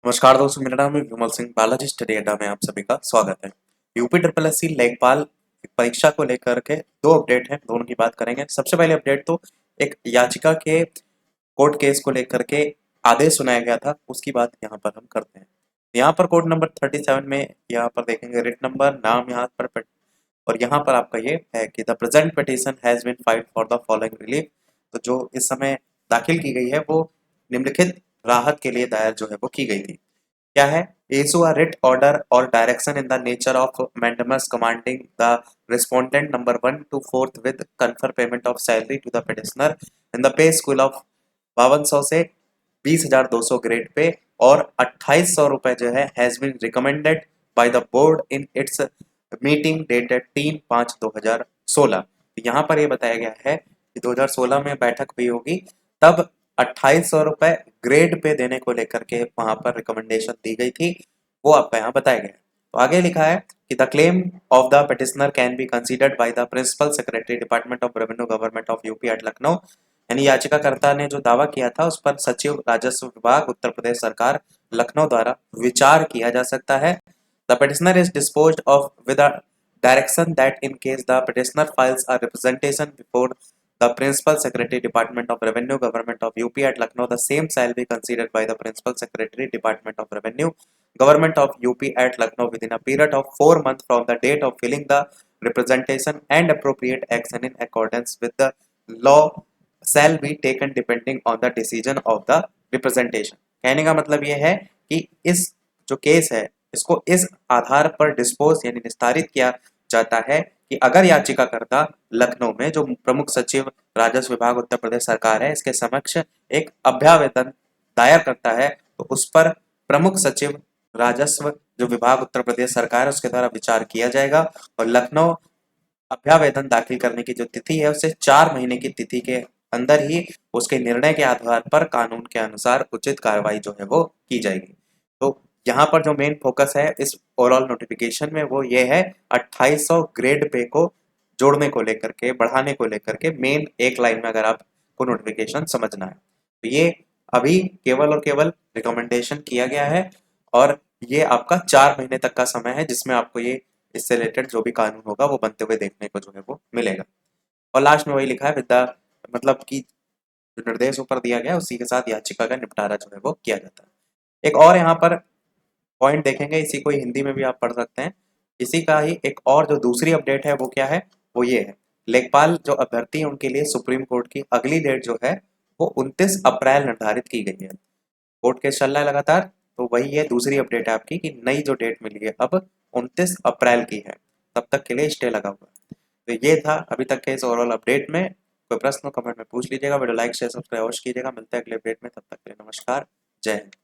नमस्कार दोस्तों, मेरा नाम है विमल सिंह। बालाजी स्टडी अड्डा में आप सभी का स्वागत है। यूपी ट्रिपल एस सी लेखपाल परीक्षा को लेकर के दो अपडेट हैं, दोनों की बात करेंगे। सबसे पहले अपडेट तो एक याचिका के कोर्ट केस को लेकर के आदेश सुनाया गया था, उसकी बात यहाँ पर हम करते हैं। यहाँ पर कोर्ट नंबर 37 में यहाँ पर देखेंगे रिट नंबर, नाम यहाँ पर और यहाँ पर आपका ये है कि the present petition has been filed for the following relief. तो जो इस समय दाखिल की गई है वो निम्नलिखित राहत के लिए दायर जो है वो की गई थी। क्या है? इशू अ रिट ऑर्डर और direction in the nature of mandamus commanding the respondent number 1 to 4th with confer payment of salary to the petitioner in the pay school of 5200 से 20,200 ग्रेड पे और 2800 रुपए जो है has been recommended by the board in its meeting dated 3/5/2016। यहाँ पर ये बताया गया है कि 2016 में बैठक हुई होगी, तब 2800 रुपए ग्रेड पे देने को लेकर के वहां पर रिकमेंडेशन दी गई थी, वो आपका यहाँ बताया गया है। तो आगे लिखा है कि the claim of the petitioner can be considered by the principal secretary department of revenue government of UP at Lucknow. यानी याचिकाकर्ता ने जो दावा किया था उस पर सचिव राजस्व विभाग उत्तर प्रदेश सरकार लखनऊ द्वारा विचार किया जा सकता है। The petitioner is disposed of with a direction that in case the petitioner files a representation before the Principal Secretary Department of Revenue Government of UP at Lucknow, the same shall be considered by the Principal Secretary Department of Revenue Government of UP at Lucknow within a period of 4 months from the date of filing the representation, and appropriate action in accordance with the law shall be taken depending on the decision of the representation। कहने का मतलब यह है कि इस जो case है इसको इस आधार पर डिस्पोज यानी निस्तारित किया जाता है कि अगर याचिकाकर्ता लखनऊ में जो प्रमुख सचिव राजस्व विभाग उत्तर प्रदेश सरकार है इसके समक्ष एक अभ्यावेदन दायर करता है, तो उस पर प्रमुख सचिव राजस्व जो विभाग उत्तर प्रदेश सरकार है उसके द्वारा विचार किया जाएगा और लखनऊ अभ्यावेदन दाखिल करने की जो तिथि है उससे 4 महीने की तिथि के अंदर ही उसके निर्णय के आधार पर कानून के अनुसार उचित कार्रवाई जो है वो की जाएगी। तो यहाँ पर जो मेन फोकस है इस ओवरऑल नोटिफिकेशन में वो ये है 2800 ग्रेड पे को जोड़ने को लेकर के, बढ़ाने को लेकर के मेन एक लाइन में अगर आपको नोटिफिकेशन समझना है तो ये अभी केवल और केवल रिकमेंडेशन किया गया है और ये आपका 4 महीने तक का समय है जिसमें आपको ये इससे रिलेटेड जो भी कानून होगा वो बनते हुए देखने को जो है वो मिलेगा। और लास्ट में वही लिखा है विद्या, मतलब कि जो निर्देश ऊपर दिया गया उसी के साथ याचिका का निपटारा जो है वो किया जाता है। एक और यहाँ पर पॉइंट देखेंगे, इसी को हिंदी में भी आप पढ़ सकते हैं। इसी का ही एक और जो दूसरी अपडेट है वो क्या है, वो ये है लेखपाल जो अभ्यर्थी हैं उनके लिए सुप्रीम कोर्ट की अगली डेट जो है वो 29 अप्रैल निर्धारित की गई है। कोर्ट केस चल रहा है लगातार, तो वही है दूसरी अपडेट है आपकी कि नई जो डेट मिली है अब 29 अप्रैल की है, तब तक के लिए स्टे लगा हुआ है। तो ये था अभी तक के इस ओवरऑल अपडेट में। कोई प्रश्न कमेंट में पूछ लीजिएगा, वीडियो लाइक शेयर सब्सक्राइब अवश्य कीजिएगा। मिलते हैं अगले अपडेट में, तब तक के लिए नमस्कार, जय हिंद।